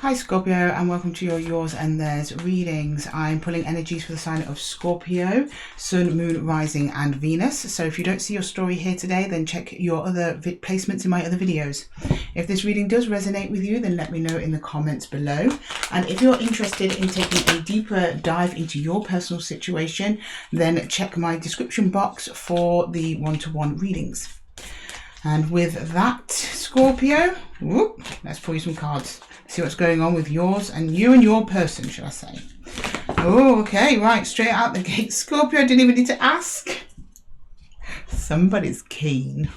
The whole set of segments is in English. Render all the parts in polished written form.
Hi Scorpio, and welcome to your yours and theirs readings. I'm pulling energies for the sign of Scorpio, Sun, Moon, Rising and Venus. So if you don't see your story here today, then check your other placements in my other videos. If this reading does resonate with you, then let me know in the comments below. And if you're interested in taking a deeper dive into your personal situation, then check my description box for the one-to-one readings. And with that, Scorpio, let's pull you some cards. See what's going on with yours and your person, should I say. Oh, okay, right, straight out the gate. Scorpio, didn't even need to ask. Somebody's keen.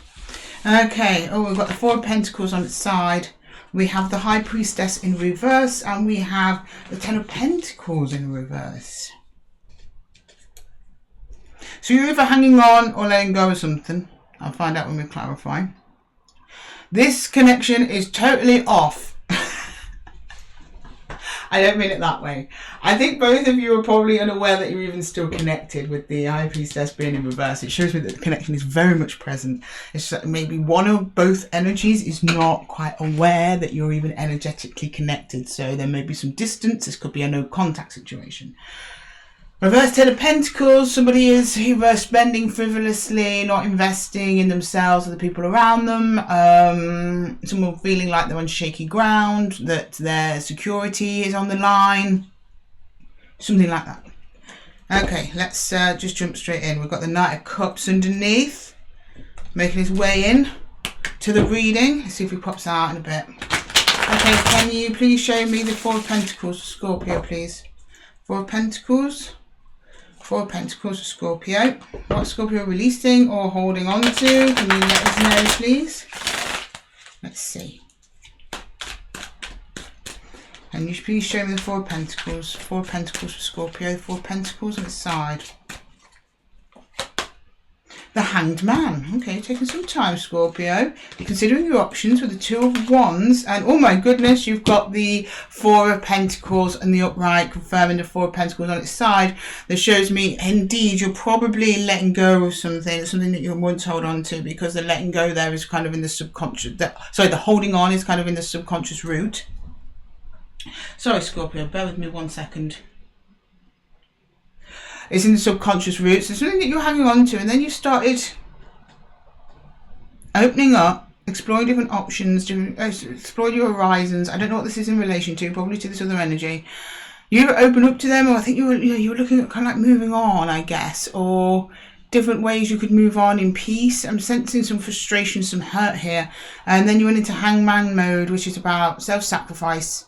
Okay, oh, we've got the Four of Pentacles on its side. We have the High Priestess in reverse, and we have the Ten of Pentacles in reverse. So you're either hanging on or letting go of something. I'll find out when we clarify. This connection is totally off. I don't mean it that way. I think both of you are probably unaware that you're even still connected with the High Priestess being in reverse. It shows me that the connection is very much present. It's just that maybe one of both energies is not quite aware that you're even energetically connected. So there may be some distance. This could be a no contact situation. Reverse Ten of Pentacles, somebody is either spending frivolously, not investing in themselves or the people around them. Someone feeling like they're on shaky ground, that their security is on the line. Something like that. Okay, let's just jump straight in. We've got the Knight of Cups underneath, making his way in to the reading. Let's see if he pops out in a bit. Okay, can you please show me the Four of Pentacles for Scorpio, please? Four of Pentacles. Four of Pentacles for Scorpio. What's Scorpio releasing or holding on to? Can you let us know, please? Let's see. And you please show me the Four of Pentacles. Four of Pentacles for Scorpio. Four of Pentacles on its side. The Hanged Man. Okay, taking some time, Scorpio. You're considering your options with the Two of Wands. And oh my goodness, you've got the Four of Pentacles and the upright, confirming the Four of Pentacles on its side. That shows me, indeed, you're probably letting go of something that you once hold on to, because the letting go there is kind of in the subconscious. The holding on is kind of in the subconscious root. Sorry, Scorpio, bear with me 1 second. It's in the subconscious roots. It's something that you're hanging on to, and then you started opening up, exploring different options, exploring your horizons. I don't know what this is in relation to, probably to this other energy. You open up to them, or I think you were looking at kind of like moving on, I guess, or different ways you could move on in peace. I'm sensing some frustration, some hurt here, and then you went into hangman mode, which is about self-sacrifice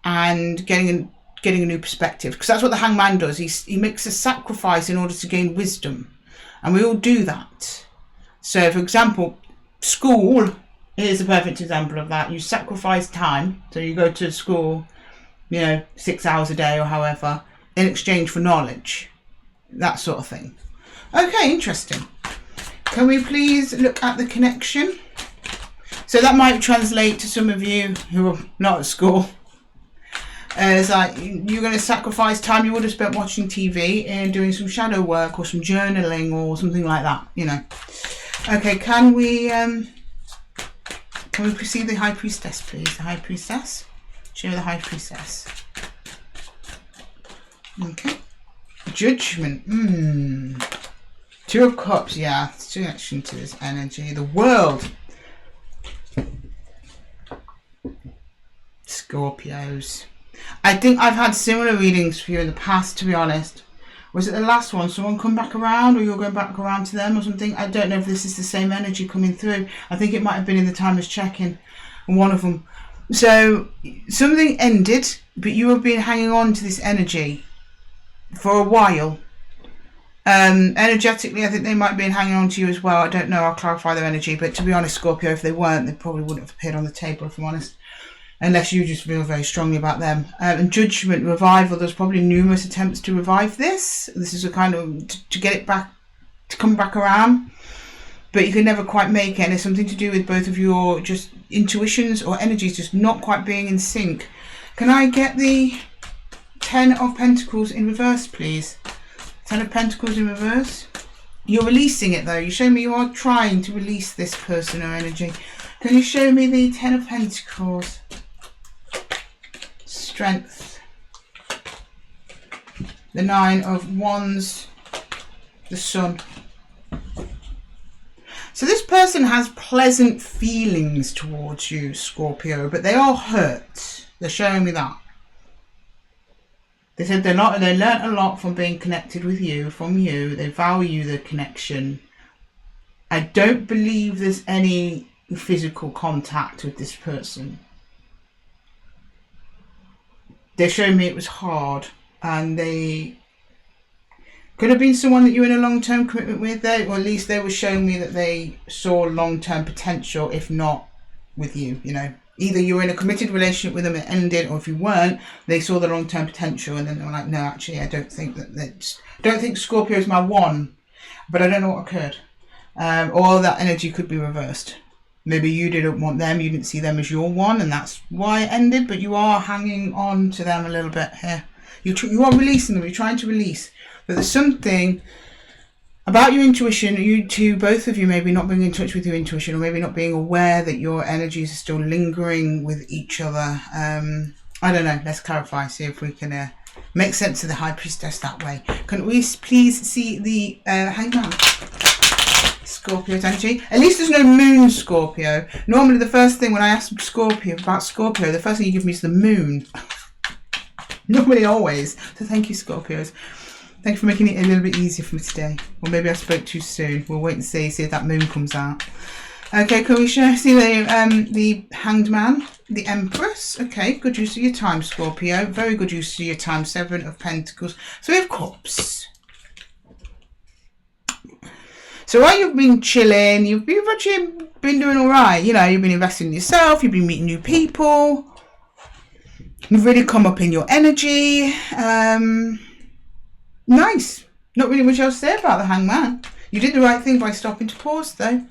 and getting a new perspective, because that's what the hangman does. He makes a sacrifice in order to gain wisdom, and we all do that. So for example, school is a perfect example of that. You sacrifice time, so you go to school, 6 hours a day or however, in exchange for knowledge, that sort of thing. Okay, interesting. Can we please look at the connection? So that might translate to some of you who are not at school. It's like you're going to sacrifice time you would have spent watching TV and doing some shadow work or some journaling or something like that, Okay, can we proceed the High Priestess, please? The High Priestess. Show the High Priestess. Okay. Judgment. Two of Cups. Yeah, it's too much into this energy. The World. Scorpios. I think I've had similar readings for you in the past, to be honest. Was it the last one? Someone come back around, or you're going back around to them or something? I don't know if this is the same energy coming through. I think it might have been in the timer's check-in, one of them. So something ended, but you have been hanging on to this energy for a while. Energetically, I think they might have been hanging on to you as well. I don't know. I'll clarify their energy. But to be honest, Scorpio, if they weren't, they probably wouldn't have appeared on the table, if I'm honest. Unless you just feel very strongly about them. And Judgment, Revival, there's probably numerous attempts to revive this. This is a kind of, to get it back, to come back around. But you can never quite make it. And it's something to do with both of your just intuitions or energies just not quite being in sync. Can I get the Ten of Pentacles in reverse, please? Ten of Pentacles in reverse. You're releasing it though. You show me you are trying to release this person or energy. Can you show me the Ten of Pentacles? Strength, the Nine of Wands, the Sun. So this person has pleasant feelings towards you, Scorpio, but they are hurt. They're showing me that. They said they learnt a lot from being connected with you, from you. They value the connection. I don't believe there's any physical contact with this person. They're showing me it was hard, and they could have been someone that you're in a long-term commitment with, or at least they were showing me that they saw long-term potential, if not with you, you know. Either you were in a committed relationship with them and it ended, or if you weren't, they saw the long-term potential and then they were like, no, actually, I don't think Scorpio is my one, but I don't know what occurred. Or that energy could be reversed. Maybe you didn't want them, you didn't see them as your one, and that's why it ended, but you are hanging on to them a little bit here. You are releasing them, you're trying to release. But there's something about your intuition, you two, both of you maybe not being in touch with your intuition, or maybe not being aware that your energies are still lingering with each other. I don't know, let's clarify, see if we can make sense of the High Priestess that way. Can we please see the Hangman? Scorpio's energy. At least there's no moon, Scorpio. Normally the first thing when I ask Scorpio about Scorpio, the first thing you give me is the moon. Normally, always. So thank you, Scorpios. Thank you for making it a little bit easier for me today. Or maybe I spoke too soon. We'll wait and see if that moon comes out. Okay, can we see the Hanged Man, the Empress? Okay, good use of your time, Scorpio. Very good use of your time. Seven of Pentacles. So we have Cups. So while you've been chilling, you've actually been doing all right. You know, you've been investing in yourself. You've been meeting new people. You've really come up in your energy. Nice. Not really much else to say about the Hangman. You did the right thing by stopping to pause, though.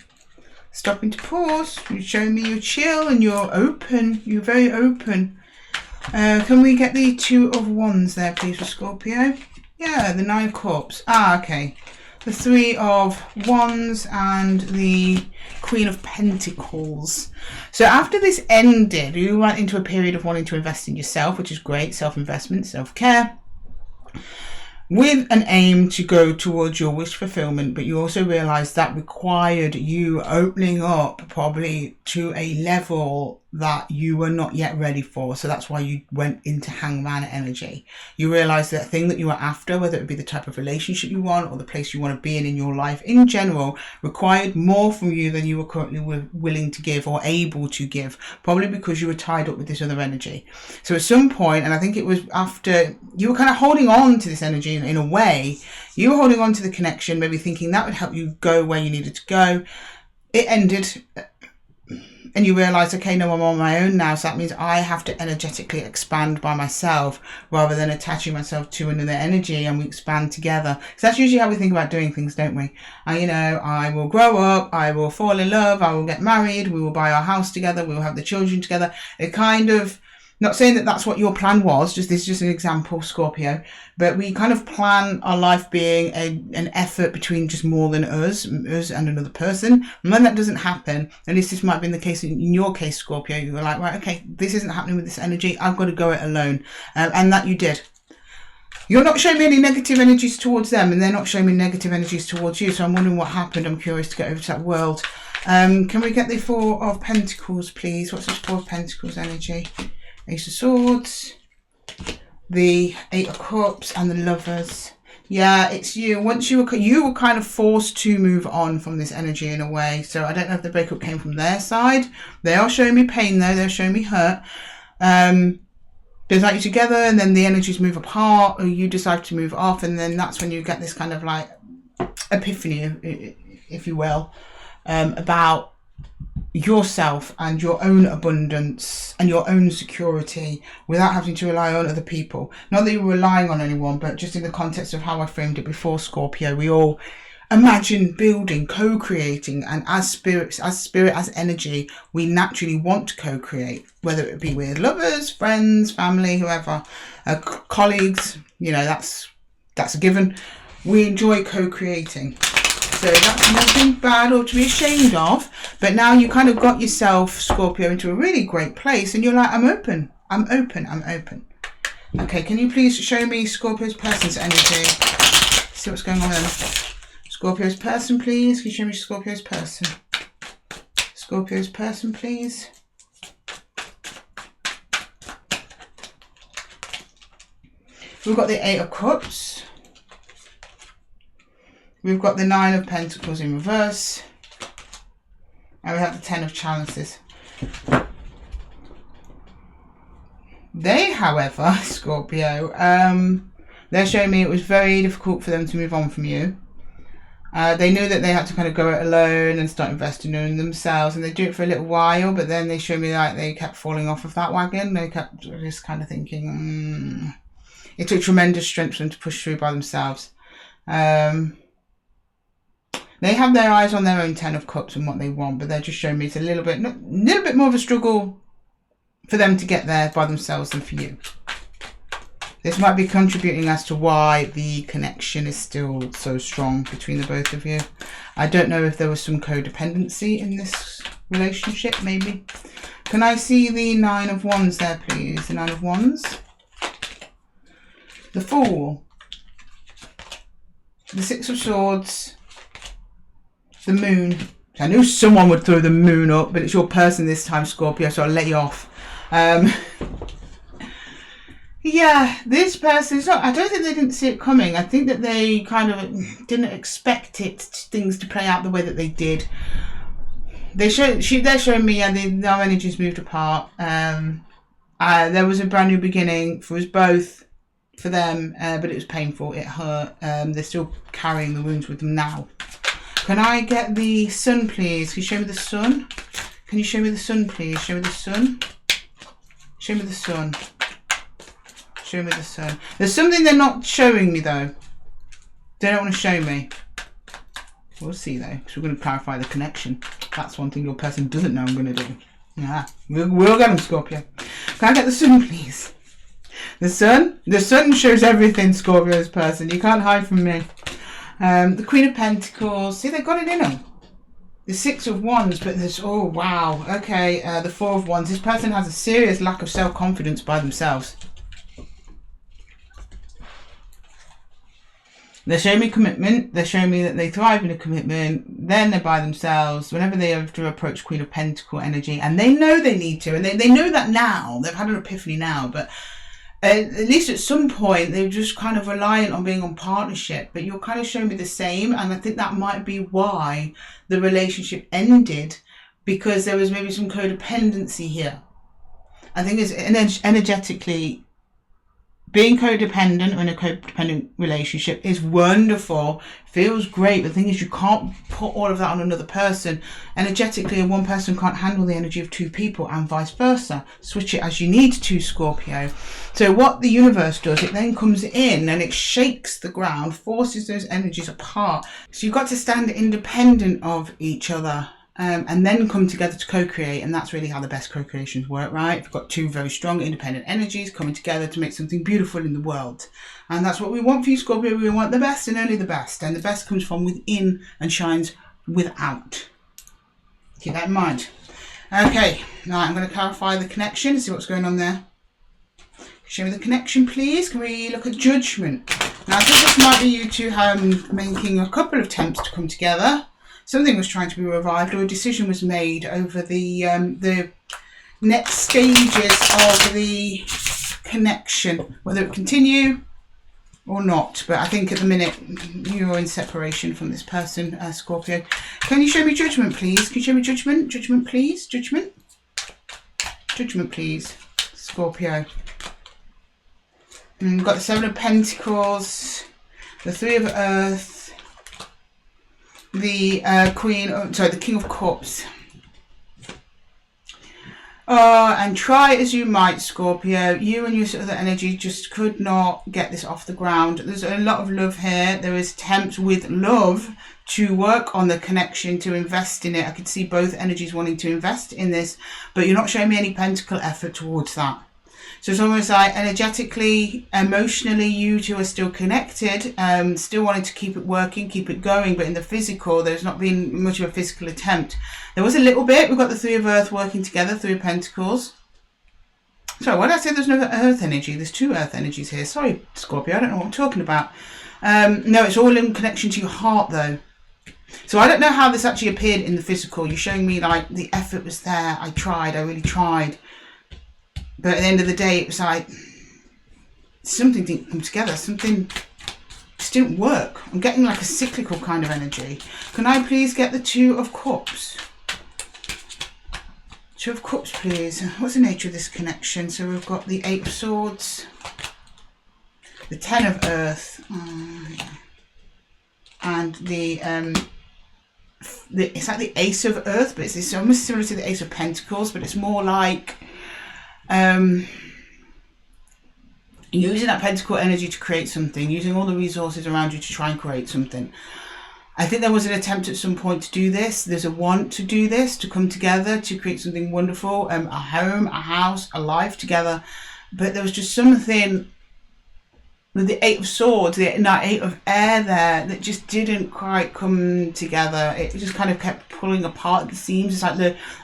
Stopping to pause. You're showing me you're chill and you're open. You're very open. Can we get the Two of Wands there, please, for Scorpio? Yeah, the Nine of Cups. Ah, okay. The Three of Wands and the Queen of Pentacles. So after this ended, you went into a period of wanting to invest in yourself, which is great. Self-investment, self-care, with an aim to go towards your wish fulfillment, but you also realized that required you opening up probably to a level that you were not yet ready for. So that's why you went into Hangman energy. You realized that thing that you were after, whether it be the type of relationship you want or the place you want to be in your life in general, required more from you than you were currently willing to give or able to give, probably because you were tied up with this other energy. So at some point, and I think it was after you were kind of holding on to this energy in a way, you were holding on to the connection, maybe thinking that would help you go where you needed to go. It ended. And you realise, okay, no, I'm on my own now, so that means I have to energetically expand by myself rather than attaching myself to another energy, and we expand together. So that's usually how we think about doing things, don't we? You know, I will grow up, I will fall in love, I will get married, we will buy our house together, we will have the children together. It kind of, not saying that that's what your plan was, this is just an example, Scorpio, but we kind of plan our life being an effort between just more than us and another person. And when that doesn't happen, at least this might have been the case in your case, Scorpio, you were like, right, okay, this isn't happening with this energy, I've got to go it alone. And that you did. You're not showing me any negative energies towards them, and they're not showing me negative energies towards you, so I'm wondering what happened. I'm curious to get over to that world. Can we get the Four of Pentacles, please? What's this Four of Pentacles energy? Ace of Swords, the Eight of Cups, and the Lovers. Yeah, it's you. Once you were kind of forced to move on from this energy in a way. So I don't know if the breakup came from their side. They are showing me pain though. They're showing me hurt. There's like you together, and then the energies move apart, or you decide to move off, and then that's when you get this kind of like epiphany, if you will, about yourself and your own abundance and your own security without having to rely on other people. Not that you're relying on anyone, but just in the context of how I framed it before, Scorpio, we all imagine building, co-creating, and as spirit, as energy, we naturally want to co-create, whether it be with lovers, friends, family, whoever, colleagues, you know, that's a given. We enjoy co-creating. So that's nothing bad or to be ashamed of. But now you kind of got yourself, Scorpio, into a really great place, and you're like, I'm open. Okay, can you please show me Scorpio's person's energy? See what's going on with them. Scorpio's person, please. Can you show me Scorpio's person? Scorpio's person, please. We've got the Eight of Cups. We've got the Nine of Pentacles in reverse. And we have the Ten of Chalices. They, however, Scorpio, they're showing me it was very difficult for them to move on from you. They knew that they had to kind of go it alone and start investing in themselves, and they do it for a little while, but then they show me like they kept falling off of that wagon. They kept just kind of thinking, It took tremendous strength for them to push through by themselves. They have their eyes on their own Ten of Cups and what they want, but they're just showing me it's a little bit more of a struggle for them to get there by themselves than for you. This might be contributing as to why the connection is still so strong between the both of you. I don't know if there was some codependency in this relationship, maybe. Can I see the Nine of Wands there, please? The Nine of Wands. The Fool. The Six of Swords. The Moon. I knew someone would throw the Moon up, but it's your person this time, Scorpio, so I'll let you off. Yeah, this person, I don't think they didn't see it coming. I think that they kind of didn't expect things to play out the way that they did. They're showing me, and our energies moved apart. There was a brand new beginning for us both, for them, but it was painful. It hurt. They're still carrying the wounds with them now. Can I get the Sun, please? Can you show me the Sun? Can you show me the Sun, please? Show me the Sun. Show me the Sun. Show me the Sun. There's something they're not showing me, though. They don't want to show me. We'll see, though, because we're going to clarify the connection. That's one thing your person doesn't know I'm going to do. Yeah, we'll get them, Scorpio. Can I get the Sun, please? The Sun? The Sun shows everything, Scorpio's person. You can't hide from me. The Queen of Pentacles. See, they got it in them. The Six of Wands, but there's, oh, wow. Okay, the Four of Wands. This person has a serious lack of self-confidence by themselves. They're showing me commitment. They're showing me that they thrive in a commitment. Then they're by themselves. Whenever they have to approach Queen of Pentacle energy, and they know they need to, and they know that now. They've had an epiphany now, but at least at some point they're just kind of reliant on being on partnership. But you're kind of showing me the same, and I think that might be why the relationship ended, because there was maybe some codependency here. I think it's energetically. Being codependent or in a codependent relationship is wonderful, feels great. The thing is, you can't put all of that on another person. Energetically, one person can't handle the energy of two people, and vice versa. Switch it as you need to, Scorpio. So what the universe does, it then comes in and it shakes the ground, forces those energies apart. So you've got to stand independent of each other. And then come together to co-create, and that's really how the best co-creations work, right? We've got two very strong independent energies coming together to make something beautiful in the world, and that's what we want for you, Scorpio. We want the best and only the best, and the best comes from within and shines without. Keep that in mind. Okay, now I'm going to clarify the connection and see what's going on there. Show me the connection, please. Can we look at Judgment? Now, I think this might be you two making a couple of attempts to come together. Something was trying to be revived, or a decision was made over the next stages of the connection, whether it continue or not. But I think at the minute you're in separation from this person, Scorpio. Can you show me Judgment, please? Can you show me Judgment? Judgment, please. Judgment. Judgment, please. Scorpio. And we've got the Seven of Pentacles, the Three of Earth, the the King of Cups. And try as you might, Scorpio, you and your other energy just could not get this off the ground. There's a lot of love here. There is attempts with love to work on the connection, to invest in it. I could see both energies wanting to invest in this, but you're not showing me any pentacle effort towards that. So it's almost like energetically, emotionally, you two are still connected, still wanting to keep it working, keep it going, but in the physical, there's not been much of a physical attempt. There was a little bit. We've got the Three of Earth working together, Three of Pentacles. Sorry, why did I say there's no earth energy? There's two earth energies here. Sorry, Scorpio, I don't know what I'm talking about. No, it's all in connection to your heart, though. So I don't know how this actually appeared in the physical. You're showing me like the effort was there. I tried. I really tried. But at the end of the day, it was like something didn't come together. Something just didn't work. I'm getting like a cyclical kind of energy. Can I please get the Two of Cups? Two of Cups, please. What's the nature of this connection? So we've got the Eight of Swords, the Ten of Earth, and it's like the Ace of Earth, but it's almost similar to the Ace of Pentacles, but it's more like using that pentacle energy to create something, using all the resources around you to try and create something. I think there was an attempt at some point to do this. There's a want to do this, to come together, to create something wonderful, a home, a house, a life together. But there was just something with the Eight of Swords, the Eight of Air there, that just didn't quite come together. It just kind of kept pulling apart at the seams. It's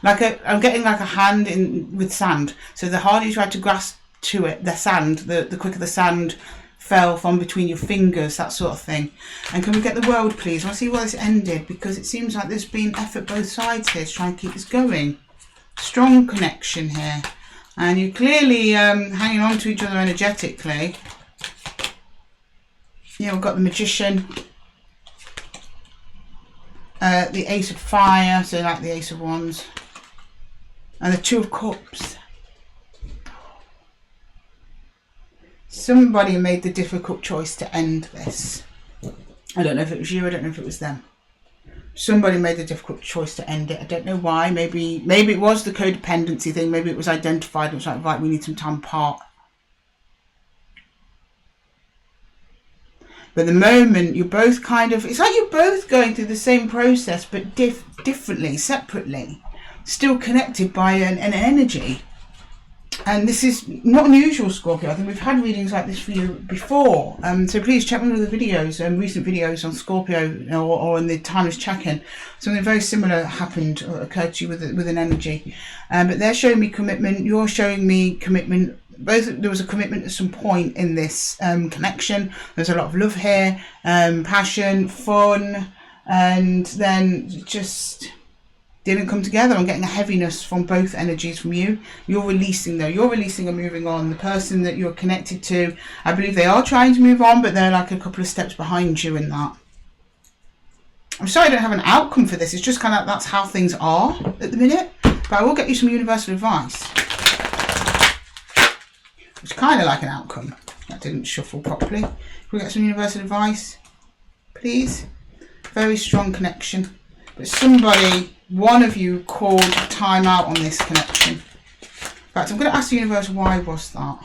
like I'm getting like a hand in with sand. So the harder you try to grasp to it, the sand, the quicker the sand fell from between your fingers, that sort of thing. And can we get the World, please? I want to see where this ended, because it seems like there's been effort both sides here to try and keep this going. Strong connection here. And you're clearly hanging on to each other energetically. Yeah, we've got the Magician. The Ace of Fire, so like the Ace of Wands. And the Two of Cups. Somebody made the difficult choice to end this. I don't know if it was you, I don't know if it was them. Somebody made the difficult choice to end it. I don't know why. Maybe it was the codependency thing. Maybe it was identified. It was like, right, we need some time apart. But the moment you're both kind of, it's like you're both going through the same process, but differently, separately, still connected by an energy. And this is not unusual, Scorpio. I think we've had readings like this for you before. So please check one of the videos, recent videos on Scorpio, or in the timeless check-in. Something very similar happened or occurred to you with an energy. But they're showing me commitment. You're showing me commitment. There was a commitment at some point in this connection. There's a lot of love here, passion, fun, and then just didn't come together. I'm getting a heaviness from both energies from you. You're releasing though. You're releasing and moving on. The person that you're connected to, I believe they are trying to move on, but they're like a couple of steps behind you in that. I'm sorry I don't have an outcome for this. It's just kind of, that's how things are at the minute. But I will get you some universal advice. It's kind of like an outcome. That didn't shuffle properly. Can we get some universal advice, please? Very strong connection. But somebody, one of you, called time out on this connection. In fact, I'm going to ask the universe, why was that?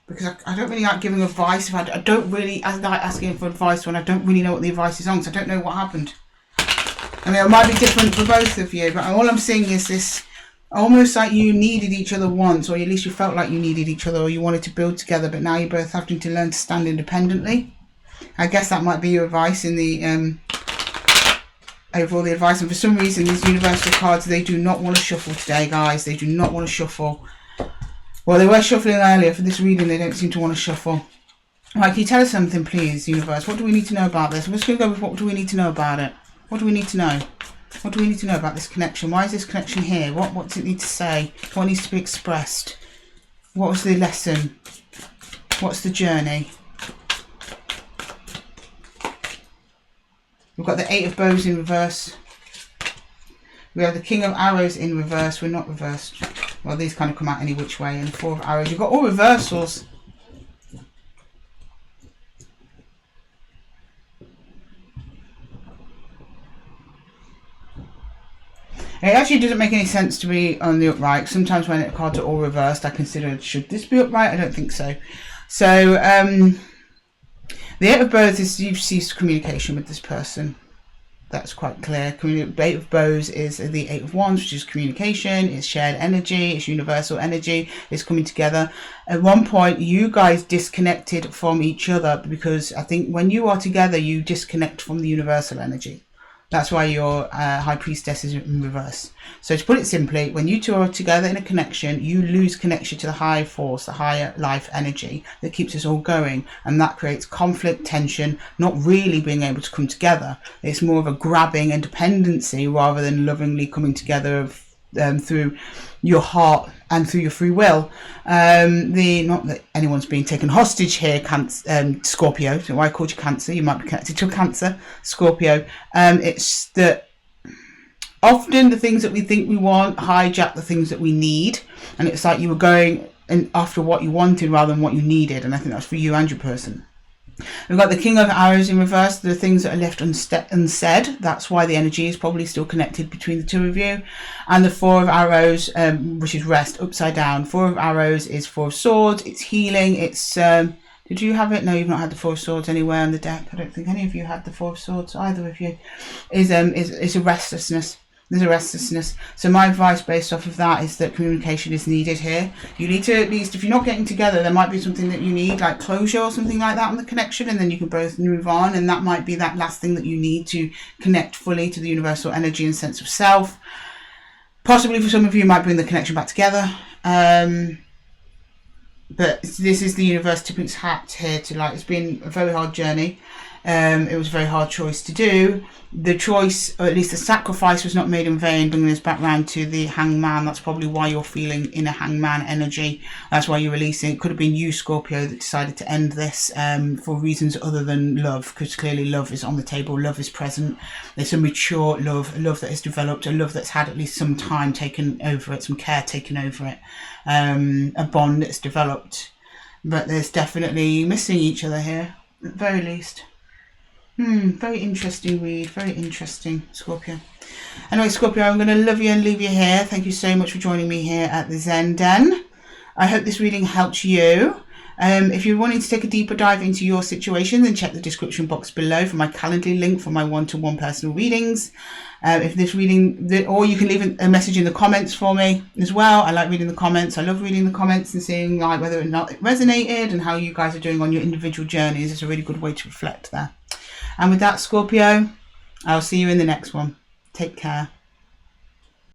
Because I don't really like giving advice. I don't really like asking for advice when I don't really know what the advice is on, because I don't know what happened. I mean, it might be different for both of you, but all I'm seeing is this, almost like you needed each other once, or at least you felt like you needed each other, or you wanted to build together, but now you're both having to learn to stand independently. I guess that might be your advice in the overall the advice. And for some reason, these universal cards, they do not want to shuffle today, guys. They do not want to shuffle. Well, they were shuffling earlier. For this reading, they don't seem to want to shuffle. Right, can you tell us something, please, universe? What do we need to know about this? I'm just going to go with, what do we need to know about it? What do we need to know? What do we need to know about this connection? Why is this connection here? What does it need to say? What needs to be expressed? What was the lesson? What's the journey? We've got the Eight of Bows in reverse. We have the King of Arrows in reverse. We're not reversed. Well, these kind of come out any which way. And the Four of Arrows. You've got all reversals. It actually doesn't make any sense to be on the upright. Sometimes when cards are all reversed, I consider, should this be upright? I don't think so. So, the Eight of Bows is, you've ceased communication with this person. That's quite clear. Eight of Bows is the Eight of Wands, which is communication, it's shared energy, it's universal energy, it's coming together. At one point, you guys disconnected from each other, because I think when you are together, you disconnect from the universal energy. That's why your High Priestess is in reverse. So to put it simply, when you two are together in a connection, you lose connection to the higher force, the higher life energy that keeps us all going. And that creates conflict, tension, not really being able to come together. It's more of a grabbing and dependency rather than lovingly coming together through your heart and through your free will. Not that anyone's being taken hostage here, Scorpio. So I called you Cancer. You might be connected to a Cancer, Scorpio. It's that often the things that we think we want hijack the things that we need, and it's like you were going after what you wanted rather than what you needed. And I think that's for you and your person. We've got the King of Arrows in reverse, the things that are left unsaid. That's why the energy is probably still connected between the two of you. And the Four of Arrows, which is rest, upside down. Four of Arrows is Four of Swords. It's healing. It's did you have it? No, you've not had the Four of Swords anywhere on the deck. I don't think any of you had the Four of Swords. Either of you is a restlessness. There's a restlessness. So my advice based off of that is that communication is needed here. You need to, at least, if you're not getting together, there might be something that you need, like closure or something like that on the connection, and then you can both move on. And that might be that last thing that you need to connect fully to the universal energy and sense of self. Possibly for some of you, might bring the connection back together. But this is the universe tipping its hat here to, like, it's been a very hard journey. It was a very hard choice to do. The choice, or at least the sacrifice, was not made in vain, bringing us back round to the Hangman. That's probably why you're feeling in a Hangman energy. That's why you're releasing. It could have been you, Scorpio, that decided to end this for reasons other than love, because clearly love is on the table. Love is present. There's a mature love, a love that has developed, a love that's had at least some time taken over it, some care taken over it, a bond that's developed. But there's definitely missing each other here, at the very least. Very interesting read. Very interesting, Scorpio. Anyway, Scorpio, I'm going to love you and leave you here. Thank you so much for joining me here at the Zen Den. I hope this reading helped you. If you're wanting to take a deeper dive into your situation, then check the description box below for my Calendly link for my one-to-one personal readings. If this reading, or you can leave a message in the comments for me as well. I like reading the comments. I love reading the comments and seeing like whether or not it resonated and how you guys are doing on your individual journeys. It's a really good way to reflect there. And with that, Scorpio, I'll see you in the next one. Take care.